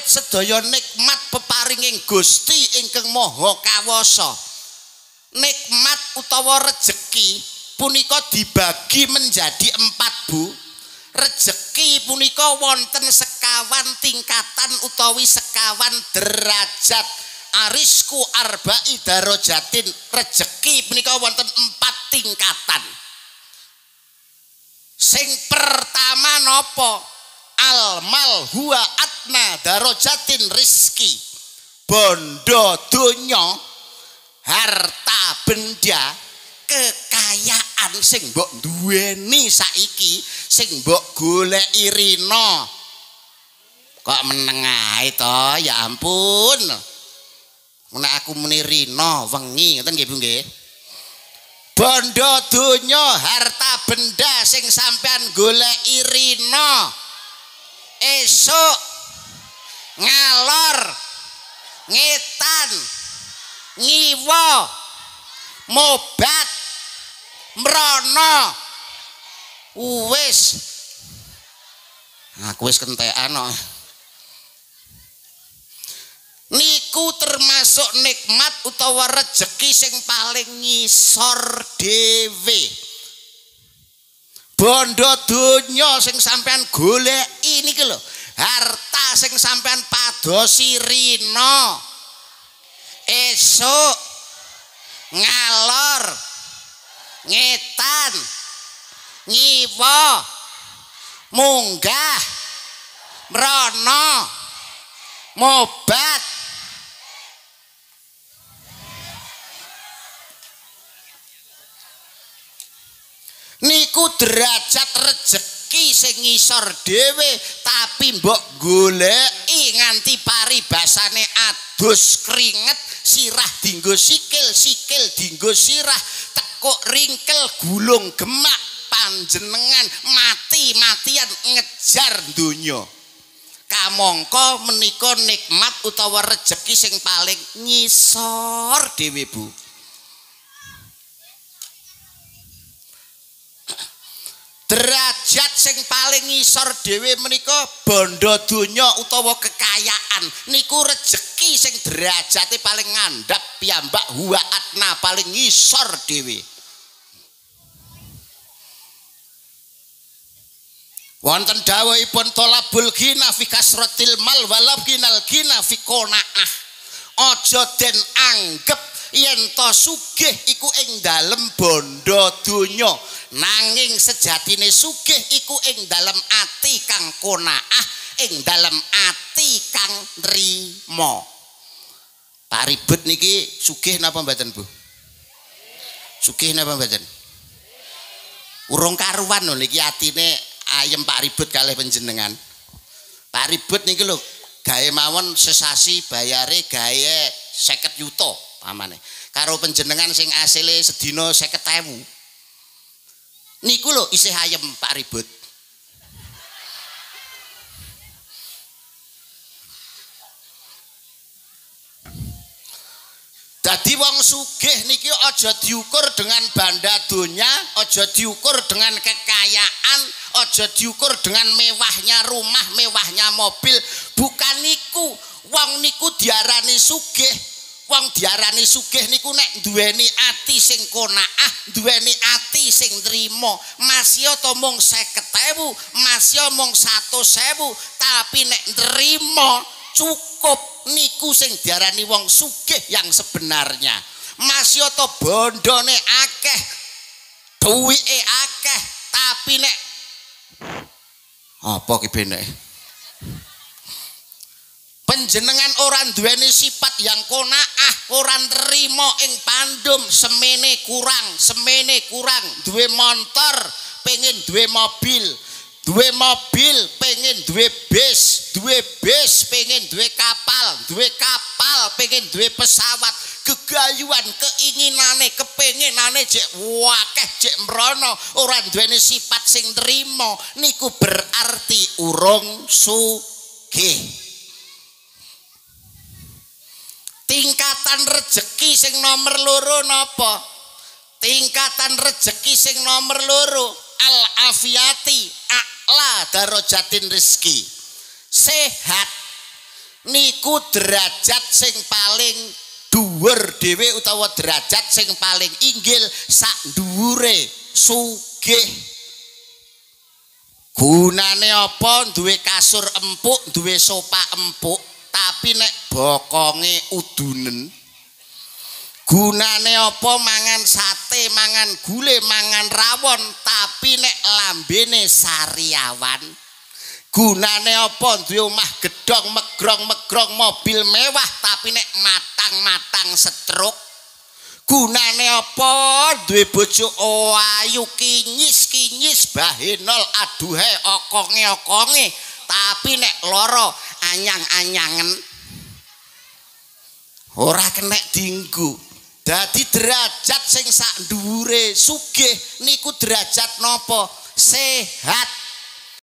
awit sedaya nikmat peparinging Gusti ingkang Maha Kawasa. Nikmat utawa rejeki punika dibagi menjadi 4 Bu. Rejeki punika wonten sekawan tingkatan utawi sekawan derajat. Arisku arba'i darajatin. Rejeki punika wonten 4 tingkatan. Sing pertama napa? Almal huwa atna darajatin rizki. Bondo donya, harta benda, kekayaan sing mbok duweni saiki, sing mbok goleki rina. Kok meneng ae to, ya ampun. Nek aku muni rina wengi ngoten nggih Bu nggih. Bondo donya harta benda sing sampean goleki rina. Esuk ngalor ngetan ngiwa mobat mrono wis aku wis kentekan kok. Niku termasuk nikmat utawa rejeki sing paling ngisor dhewe. Bondo donya sing sampean goleki niki lho, harta sing sampean padosi rina. Esuk ngalor ngetan ngiwa munggah mrono mobat niku derajat rejeki sing ngisor dhewe tapi mbok goleki nganti paribasane adus keringet sirah dinggo sikil sikil dinggo sirah tekuk ringkel gulung gemak panjenengan mati-matian ngejar donya. Kamangka menika nikmat utawa rejeki sing paling ngisor dhewe Bu. Derajat sing paling ngisor dhewe menika bondo donya utawa kekayaan niku rejeki sing derajate paling ngandhap piyambak huwa atna paling ngisor dhewe. Wonten dawuhipun tolabul ghina fi kasratil mal walab ginal ghina fi qanaah. Aja den anggep yen to sugih iku ing dalem bondo donya, nanging sejatine sugih iku ing dalem ati kang qanaah, ing dalem ati kang nrimo. Pak Ribet niki sugih napa mboten Bu? Sugih napa mboten? Urung karuan lho niki atine ayem Pak Ribet kalih panjenengan. Pak Ribet niki lho gawe mawon sesasi bayare gawe 50 yuta pamane. Karo panjenengan sing asile sedina 50.000. Niku lho isih ayem Pak Ribet. Dadi wong sugih niki aja diukur dengan banda donya, aja diukur dengan kekayaan, aja diukur dengan mewahnya rumah, mewahnya mobil. Bukan niku. Wong niku diarani sugih. Wong diarani sugih niku nek duweni ati sing qanaah, duweni ati sing nrimo. Masya to mung 50.000, masya mung 100.000, tapi nek nrimo cukup niku sing diarani wong sugih yang sebenarnya. Masya to bondone akeh, duwike akeh, tapi nek apa ki beneke? Panjenengan ora duweni sifat yang qanaah, ora nrimo ing pandum, semene kurang, duwe montor, pengen duwe mobil. Duwe mobil pengen duwe bis pengen duwe kapal pengen duwe pesawat. Gegayuan keinginane kepenginane jek wakeh jek mrono, ora duweni sifat sing nrimo, niku berarti urung sugih. Tingkatan rejeki sing nomor loro napa? Tingkatan rejeki sing nomor loro al afiyati a'la darajatin rizki. Sehat niku derajat sing paling dhuwur dhewe utawa derajat sing paling inggil sak dhuwure sugih. Gunane apa duwe kasur empuk, duwe sopa empuk, tapi nek bokonge udunen. Gunane apa mangan sate, mangan gule, mangan rawon, tapi nek lambene sariawan. Gunane apa duwe omah gedhong megrong-megrong mobil mewah, tapi nek matang-matang setruk. Gunane apa duwe bojo ayu kinyis-kinyis bahenol aduhe okonge-okonge, tapi nek loro anyang-anyangen ora kenek dienggo. Dadi derajat sing sak dhuwure sugih niku derajat napa? Sehat.